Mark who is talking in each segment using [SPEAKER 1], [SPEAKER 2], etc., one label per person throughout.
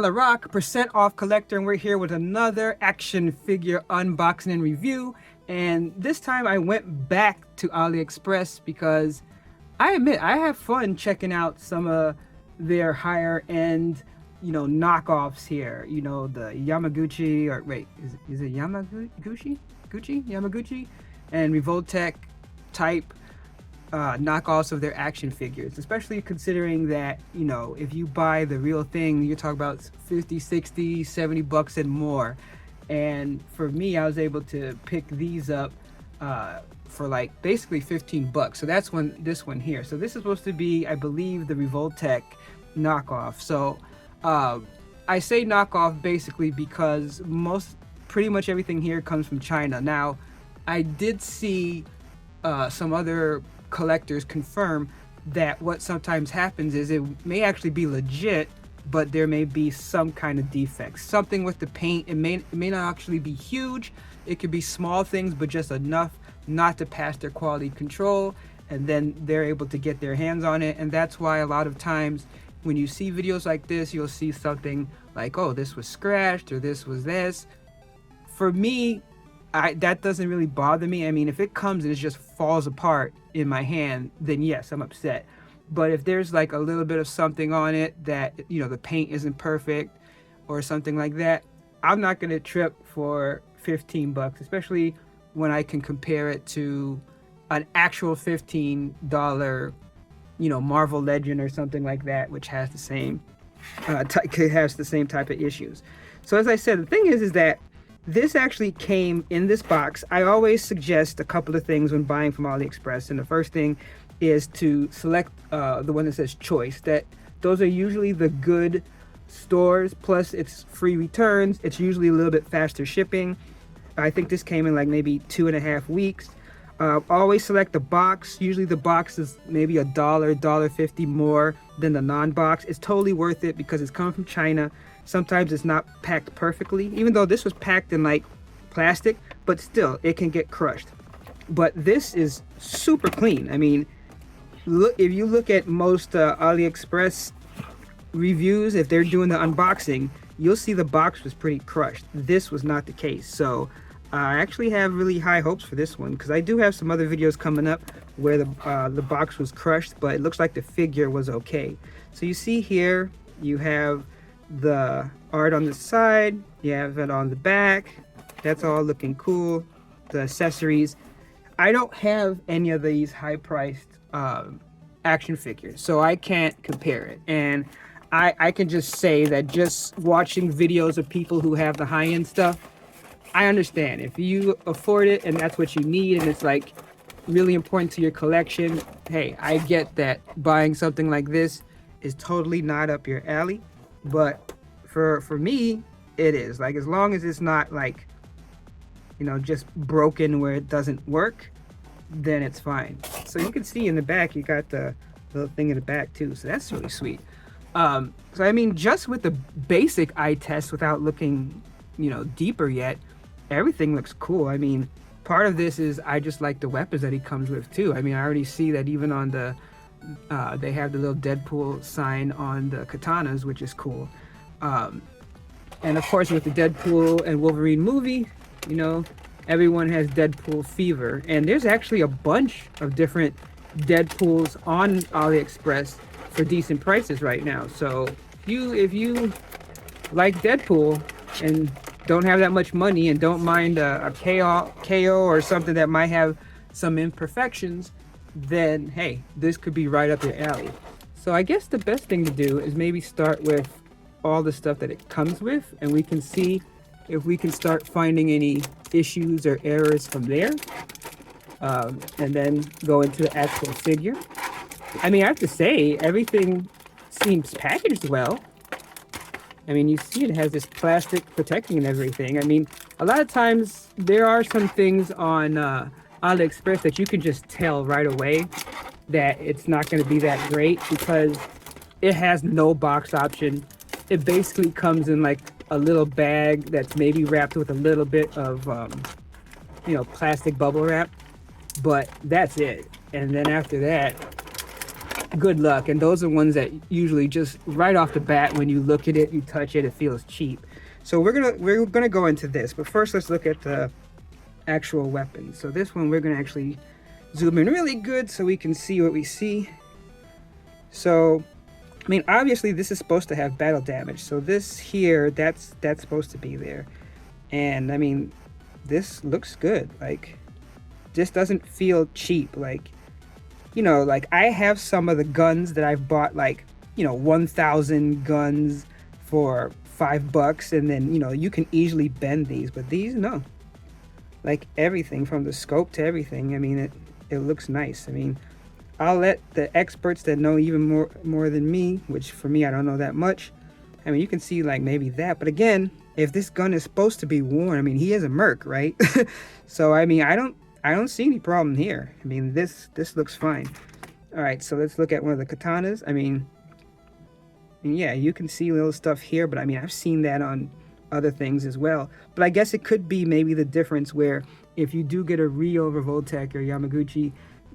[SPEAKER 1] Rock, percent off collector, and we're here with another action figure unboxing and review. And this time I went back to AliExpress because I admit I have fun checking out some of their higher end, knockoffs here. The Yamaguchi, or wait, is it Yamaguchi? Yamaguchi and Revoltech type knockoffs of their action figures, especially considering that, if you buy the real thing, you're talking about 50, 60, 70 bucks and more. And for me, I was able to pick these up for like basically 15 bucks. So that's this one here. So this is supposed to be, I believe, the Revoltech knockoff. So I say knockoff basically because pretty much everything here comes from China. Now, I did see some other collectors confirm that what sometimes happens is it may actually be legit, but there may be some kind of defect, something with the paint. It may not actually be huge. It could be small things, but just enough not to pass their quality control, and then they're able to get their hands on it. And that's why a lot of times when you see videos like this, you'll see something like, oh, this was scratched or this was this. For me, that doesn't really bother me. I mean, if it comes and it just falls apart in my hand, then yes, I'm upset. But if there's like a little bit of something on it that, the paint isn't perfect or something like that, I'm not going to trip for 15 bucks, especially when I can compare it to an actual $15, Marvel Legend or something like that, which has the same type of issues. So as I said, the thing is that this actually came in this box. I always suggest a couple of things when buying from AliExpress, and the first thing is to select the one that says choice. Those are usually the good stores, plus it's free returns. It's usually a little bit faster shipping. I think this came in like maybe 2.5 weeks. Always select the box. Usually the box is maybe $1.50 more than the non-box. It's totally worth it because it's coming from China. Sometimes it's not packed perfectly, even though this was packed in like plastic, but still it can get crushed. But this is super clean. I mean, if you look at most AliExpress reviews, if they're doing the unboxing, you'll see the box was pretty crushed. This was not the case. So I actually have really high hopes for this one because I do have some other videos coming up where the box was crushed, but it looks like the figure was okay. So you see here, you have the art on the side, you have it on the back. That's all looking cool. The accessories. I don't have any of these high-priced action figures, so I can't compare it. And I can just say that just watching videos of people who have the high-end stuff, I understand. If you afford it and that's what you need and it's like really important to your collection, hey, I get that buying something like this is totally not up your alley. But for me, it is. Like, as long as it's not like, just broken where it doesn't work, then it's fine. So you can see in the back, you got the little thing in the back too. So that's really sweet. So I mean, just with the basic eye test without looking, deeper yet, everything looks cool. I mean, part of this is I just like the weapons that he comes with too. I mean, I already see that even on the they have the little Deadpool sign on the katanas, which is cool. And of course, with the Deadpool and Wolverine movie, everyone has Deadpool fever. And there's actually a bunch of different Deadpools on AliExpress for decent prices right now. So if you like Deadpool and don't have that much money and don't mind a KO or something that might have some imperfections, then hey, this could be right up your alley. So I guess the best thing to do is maybe start with all the stuff that it comes with, and we can see if we can start finding any issues or errors from there, and then go into the actual figure. I mean, I have to say, everything seems packaged well. I mean, you see it has this plastic protecting and everything. I mean, a lot of times there are some things on AliExpress that you can just tell right away that it's not going to be that great because it has no box option. It basically comes in like a little bag that's maybe wrapped with a little bit of, plastic bubble wrap, but that's it. And then after that, good luck. And those are ones that usually just right off the bat, when you look at it, you touch it, it feels cheap. So we're gonna go into this, but first let's look at the actual weapon. So this one we're gonna actually zoom in really good so we can see what we see. So I mean, obviously this is supposed to have battle damage. So this here, that's supposed to be there. And I mean, this looks good. Like, this doesn't feel cheap. Like, you know, like I have some of the guns that I've bought, like, you know, 1,000 guns for $5, and then, you know, you can easily bend these, but these, no. Like, everything from the scope to everything, I mean, it looks nice. I mean, I'll let the experts that know even more than me, which for me I don't know that much. I mean, you can see like maybe that, but again, if this gun is supposed to be worn, I mean, he is a merc, right? So I mean, I don't see any problem here. I mean, this looks fine. All right, so let's look at one of the katanas. I mean, yeah, you can see little stuff here, but I mean, I've seen that on other things as well. But I guess it could be maybe the difference where if you do get a Ryo Revoltech or Yamaguchi,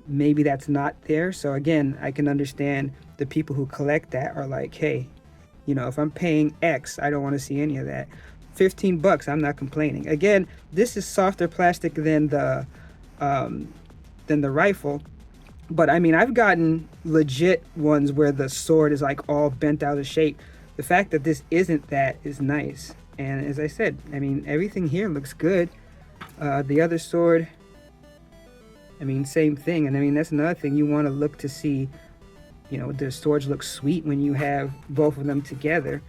[SPEAKER 1] maybe that's not there. So again, I can understand the people who collect that are like, hey, you know, if I'm paying X, I don't want to see any of that. $15, I'm not complaining. Again, this is softer plastic than the rifle, but I mean, I've gotten legit ones where the sword is like all bent out of shape. The fact that this isn't that is nice. And as I said, I mean, everything here looks good. The other sword, I mean, same thing. And I mean, that's another thing. You want to look to see, you know, the swords look sweet when you have both of them together.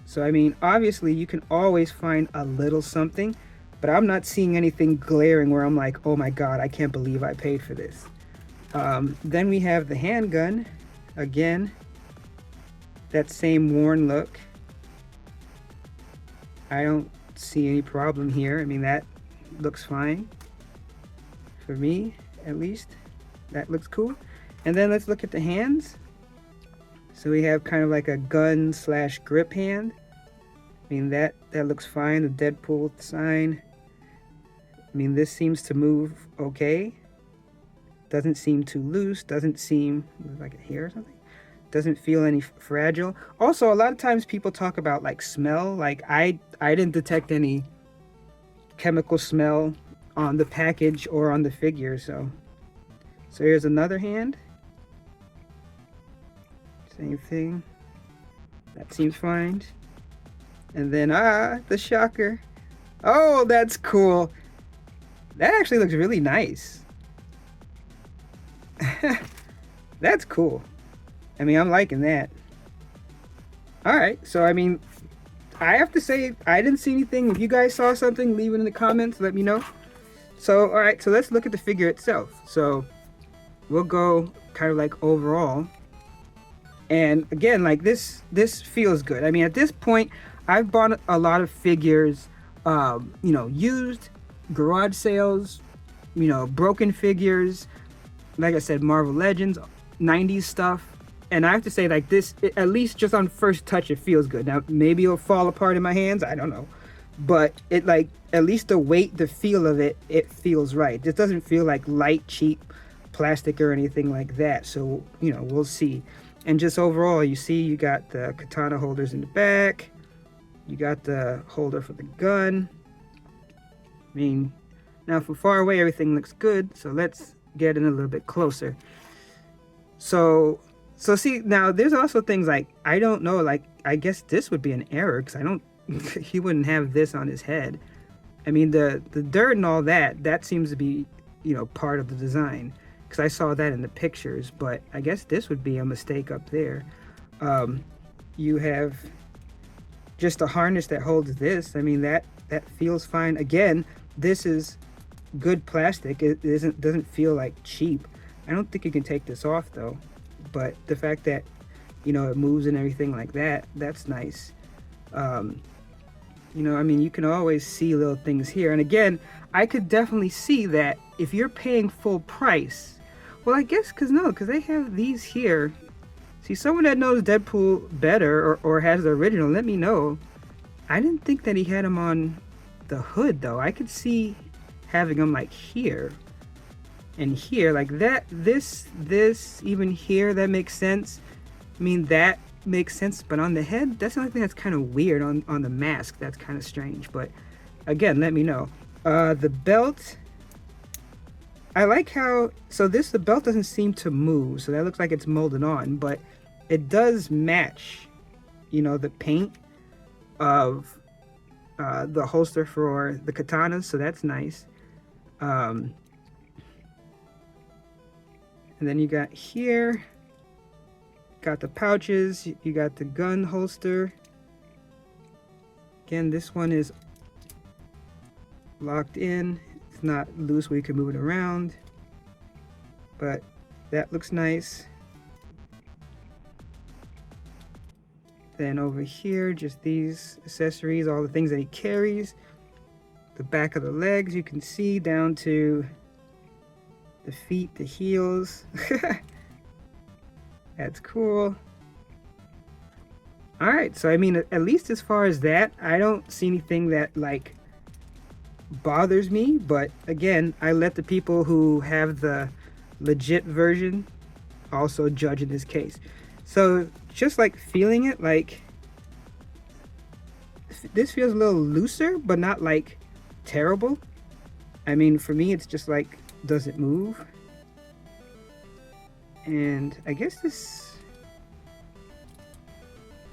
[SPEAKER 1] So, I mean, obviously you can always find a little something, but I'm not seeing anything glaring where I'm like, oh my God, I can't believe I paid for this. Then we have the handgun. Again, that same worn look. I don't see any problem here. I mean, that looks fine. For me, at least, that looks cool. And then let's look at the hands. So we have kind of like a gun slash grip hand. I mean, that looks fine. The Deadpool sign. I mean, this seems to move okay. Doesn't seem too loose. Doesn't seem like a hair or something. Doesn't feel any fragile. Also, a lot of times people talk about like smell. Like I didn't detect any chemical smell on the package or on the figure. So here's another hand. Same thing. That seems fine. And then the shocker. Oh, that's cool. That actually looks really nice. That's cool. I mean, I'm liking that. All right, so I mean, I have to say I didn't see anything. If you guys saw something, leave it in the comments, let me know. So, all right, so let's look at the figure itself. So we'll go kind of like overall. And again, like this feels good. I mean, at this point, I've bought a lot of figures, you know, used, garage sales, you know, broken figures. Like I said, Marvel Legends, 90s stuff. And I have to say, like this, at least just on first touch, it feels good. Now, maybe it'll fall apart in my hands. I don't know. But it, like, at least the weight, the feel of it, it feels right. This doesn't feel like light, cheap plastic or anything like that. So, you know, we'll see. And just overall, you see you got the katana holders in the back. You got the holder for the gun. I mean, now from far away, everything looks good. So let's get in a little bit closer. So see, now there's also things like, I don't know, like, I guess this would be an error because he wouldn't have this on his head. I mean, the dirt and all that seems to be, you know, part of the design. Because I saw that in the pictures, but I guess this would be a mistake up there. You have just a harness that holds this. I mean, that feels fine. Again, this is good plastic. It doesn't feel like cheap. I don't think you can take this off though. But the fact that, you know, it moves and everything like that, that's nice. You know, I mean, you can always see little things here. And again, I could definitely see that if you're paying full price, well, I guess because they have these here. See, someone that knows Deadpool better or has the original, let me know. I didn't think that he had him on the hood, though. I could see having him, like, here. And here, like that, this, even here, that makes sense. I mean, that makes sense, but on the head, that's the only thing that's kind of weird on the mask. That's kind of strange, but again, let me know. The belt, I like how, so this, the belt doesn't seem to move, so that looks like it's molded on, but it does match, you know, the paint of the holster for the katanas, so that's nice. And then you got here, got the pouches, you got the gun holster. Again, this one is locked in. It's not loose where you can move it around, but that looks nice. Then over here, just these accessories, all the things that he carries. The back of the legs, you can see down to the feet, the heels. That's cool. All right, so I mean, at least as far as that, I don't see anything that like bothers me, but again, I let the people who have the legit version also judge in this case. So just like feeling it, like this feels a little looser, but not like terrible. I mean, for me, it's just like, does it move? And I guess this,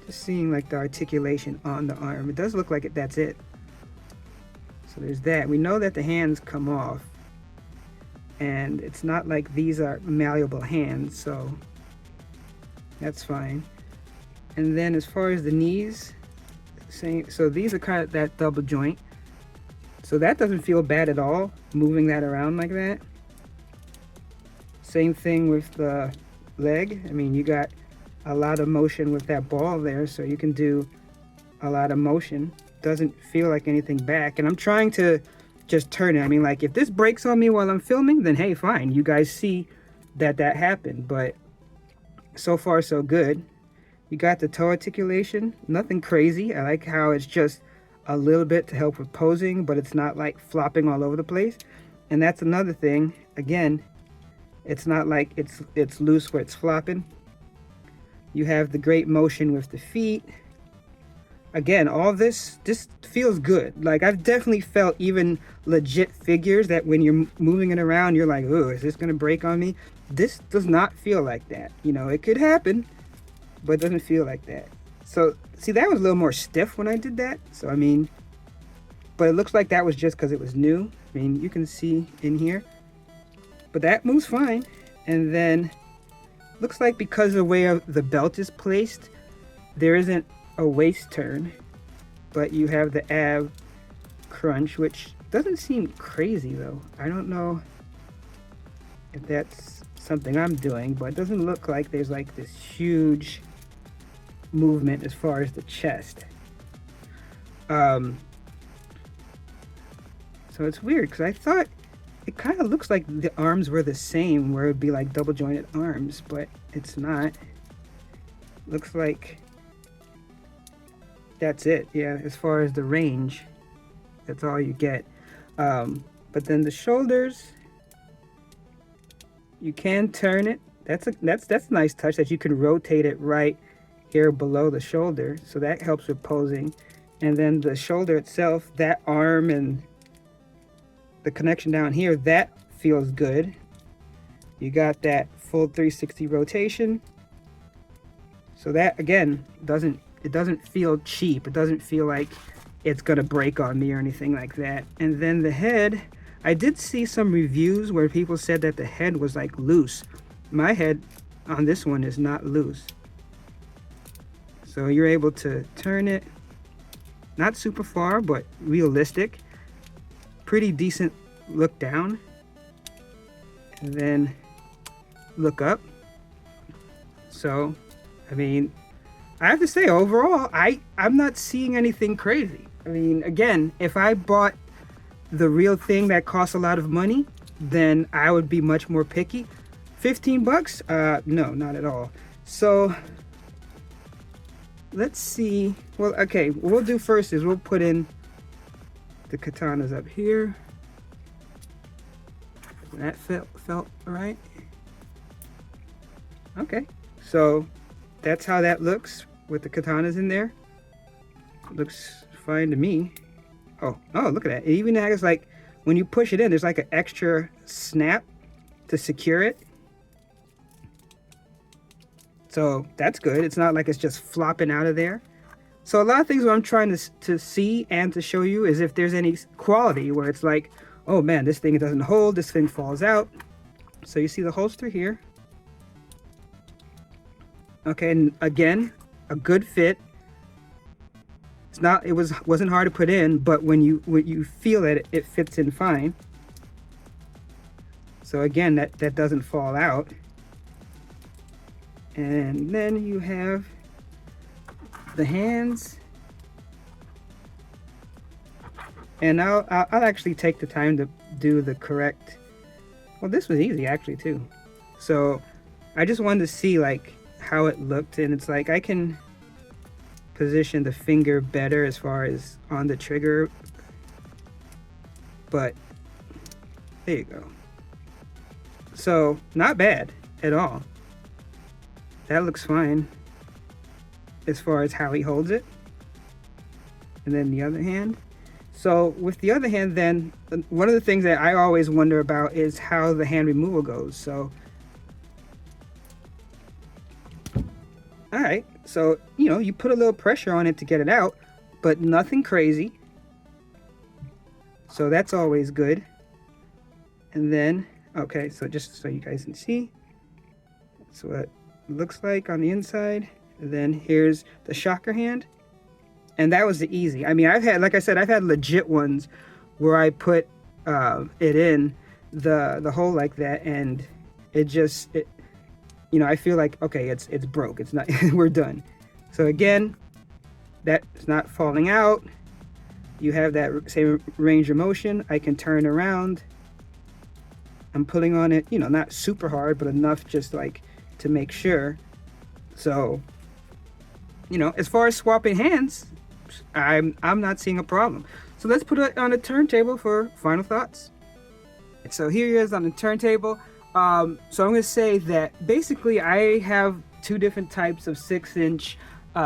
[SPEAKER 1] just seeing like the articulation on the arm, it does look like it, that's it. So there's that. We know that the hands come off, and it's not like these are malleable hands, so that's fine. And then as far as the knees, same, so these are kind of that double joint. So that doesn't feel bad at all, moving that around like that. Same thing with the leg. I mean, you got a lot of motion with that ball there, so you can do a lot of motion. Doesn't feel like anything back. And I'm trying to just turn it. I mean, like, if this breaks on me while I'm filming, then hey, fine. You guys see that that happened, but so far so good. You got the toe articulation, nothing crazy. I like how it's just a little bit to help with posing, but it's not like flopping all over the place. And that's another thing. Again, it's not like it's loose where it's flopping. You have the great motion with the feet. Again, all this feels good. Like, I've definitely felt even legit figures that when you're moving it around, you're like, oh, is this gonna break on me? This does not feel like that. You know, it could happen, but it doesn't feel like that. So, see, that was a little more stiff when I did that. So, I mean, but it looks like that was just because it was new. I mean, you can see in here, but that moves fine. And then, looks like because of the way the belt is placed, there isn't a waist turn, but you have the ab crunch, which doesn't seem crazy though. I don't know if that's something I'm doing, but it doesn't look like there's like this huge movement as far as the chest. So it's weird because I thought it kind of looks like the arms were the same, where it'd be like double jointed arms, but it's not. Looks like that's it. Yeah, as far as the range, that's all you get. But then the shoulders, you can turn it. That's a nice touch that you can rotate it right here below the shoulder, so that helps with posing. And then the shoulder itself, that arm and the connection down here, that feels good. You got that full 360 rotation, so that again doesn't feel cheap. It doesn't feel like it's gonna break on me or anything like that. And then the head, I did see some reviews where people said that the head was like loose. My head on this one is not loose, so you're able to turn it, not super far, but realistic. Pretty decent look down, and then look up. So, I mean, I have to say, overall, I'm not seeing anything crazy. I mean, again, if I bought the real thing that costs a lot of money, then I would be much more picky. 15 bucks? No, not at all. So, let's see. Well, okay, what we'll do first is we'll put in the katanas up here. That felt right. Okay, so that's how that looks with the katanas in there. Looks fine to me. Oh, look at that. It even has like, when you push it in, there's like an extra snap to secure it. So that's good. It's not like it's just flopping out of there. So a lot of things what I'm trying to see and to show you is if there's any quality where it's like, oh man, this thing doesn't hold, this thing falls out. So you see the holster here. Okay, and again, a good fit. It's not, wasn't hard to put in, but when you feel it, it fits in fine. So again, that doesn't fall out. And then you have the hands. And I'll actually take the time to do the correct. Well, this was easy actually too. So I just wanted to see like how it looked, and it's like I can position the finger better as far as on the trigger, but there you go. So not bad at all. That looks fine as far as how he holds it. And then the other hand. So with the other hand, then one of the things that I always wonder about is how the hand removal goes. So all right, so you put a little pressure on it to get it out, but nothing crazy. So that's always good. And then, okay, so just so you guys can see, that's what it looks like on the inside. And then here's the shocker hand. And that was the easy. I mean, like I said, I've had legit ones where I put it in the hole like that, and it I feel like, okay, it's broke. It's not, we're done. So again, that's not falling out. You have that same range of motion. I can turn around. I'm pulling on it, not super hard, but enough just like to make sure. So, as far as swapping hands, I'm not seeing a problem. So let's put it on a turntable for final thoughts. So here he is on the turntable. So I'm going to say that basically I have two different types of 6-inch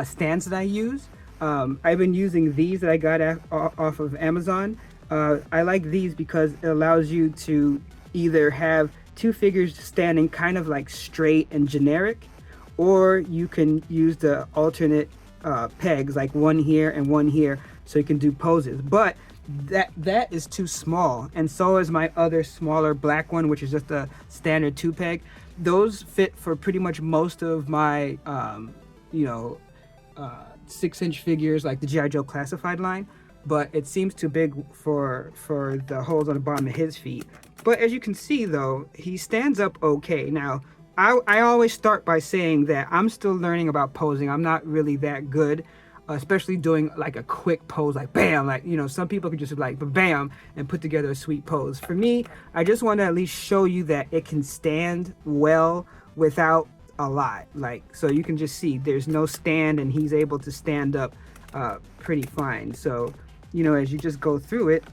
[SPEAKER 1] stands that I use. I've been using these that I got off of Amazon. I like these because it allows you to either have two figures standing kind of like straight and generic, or you can use the alternate pegs, like one here and one here, so you can do poses. But that is too small, and so is my other smaller black one, which is just a standard 2-peg. Those fit for pretty much most of my 6-inch figures, like the G.I. Joe classified line, but it seems too big for the holes on the bottom of his feet. But as you can see though, he stands up okay. Now I always start by saying that I'm still learning about posing. I'm not really that good, especially doing like a quick pose, like bam, like, some people can just like bam and put together a sweet pose. For me, I just want to at least show you that it can stand well without a lot. Like, so you can just see there's no stand, and he's able to stand up pretty fine. So, as you just go through it,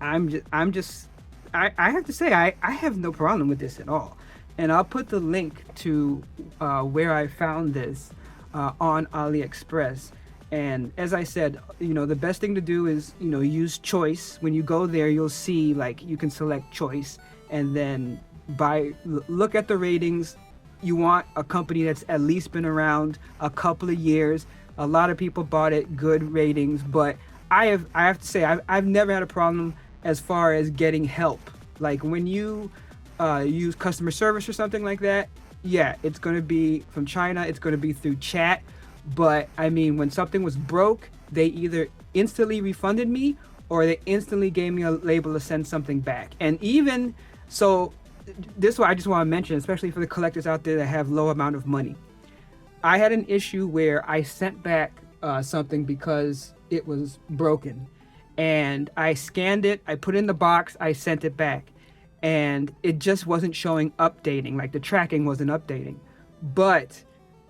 [SPEAKER 1] I have to say, I have no problem with this at all. And I'll put the link to where I found this on AliExpress. And as I said, the best thing to do is, use choice. When you go there, you'll see like you can select choice, and then look at the ratings. You want a company that's at least been around a couple of years. A lot of people bought it, good ratings, but I have to say I've never had a problem as far as getting help. Like when you use customer service or something like that, yeah, it's going to be from China, it's going to be through chat. But I mean, when something was broke, they either instantly refunded me or they instantly gave me a label to send something back. And even so, this is what I just want to mention, especially for the collectors out there that have low amount of money. I had an issue where I sent back something because it was broken, and I scanned it, I put it in the box, I sent it back, and it just wasn't showing updating, like the tracking wasn't updating. But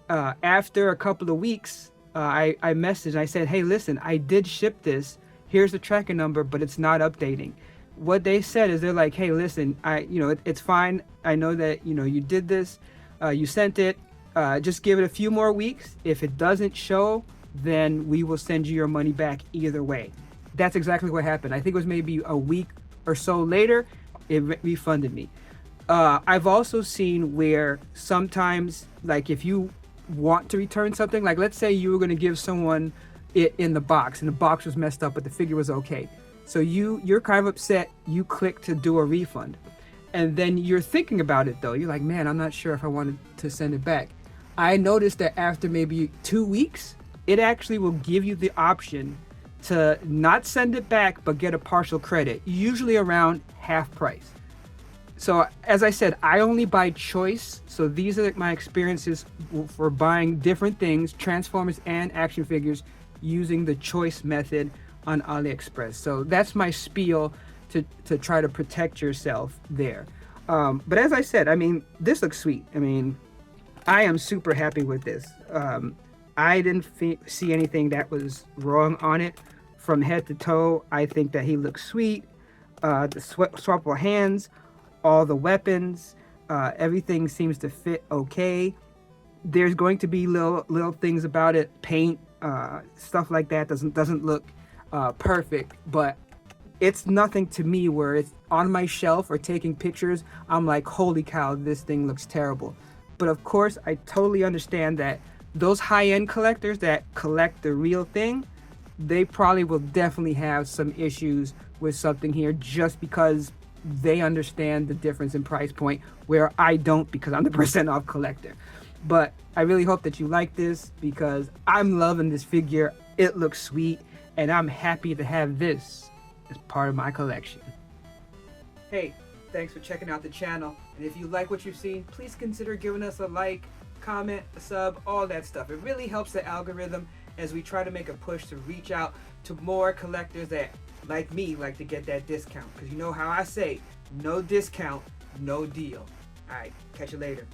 [SPEAKER 1] after a couple of weeks, I messaged, I said, hey, listen, I did ship this, here's the tracking number, but it's not updating. what they said is they're like, hey, listen, it's fine. I know that, you did this, you sent it. Just give it a few more weeks. If it doesn't show, then we will send you your money back either way. That's exactly what happened. I think it was maybe a week or so later, it refunded me. I've also seen where sometimes, like if you want to return something, like let's say you were going to give someone it in the box and the box was messed up, but the figure was okay. So you're kind of upset. You click to do a refund. And then you're thinking about it though. You're like, man, I'm not sure if I wanted to send it back. I noticed that after maybe 2 weeks, it actually will give you the option to not send it back, but get a partial credit, usually around half price. So as I said, I only buy choice. So these are my experiences for buying different things, Transformers and action figures, using the choice method on AliExpress. So that's my spiel to try to protect yourself there. But as I said, I mean, this looks sweet. I mean, I am super happy with this. I didn't see anything that was wrong on it. From head to toe, I think that he looks sweet. The swappable hands, all the weapons, everything seems to fit okay. There's going to be little things about it, paint, stuff like that doesn't look perfect, but it's nothing to me where it's on my shelf or taking pictures, I'm like, holy cow, this thing looks terrible. But of course, I totally understand that those high-end collectors that collect the real thing, they probably will definitely have some issues with something here just because they understand the difference in price point, where I don't, because I'm the percent off collector. But I really hope that you like this, because I'm loving this figure. It looks sweet, and I'm happy to have this as part of my collection. Hey, thanks for checking out the channel. And if you like what you've seen, please consider giving us a like, comment, a sub, all that stuff. It really helps the algorithm as we try to make a push to reach out to more collectors that, like me, like to get that discount. Because you know how I say, no discount, no deal. All right, catch you later.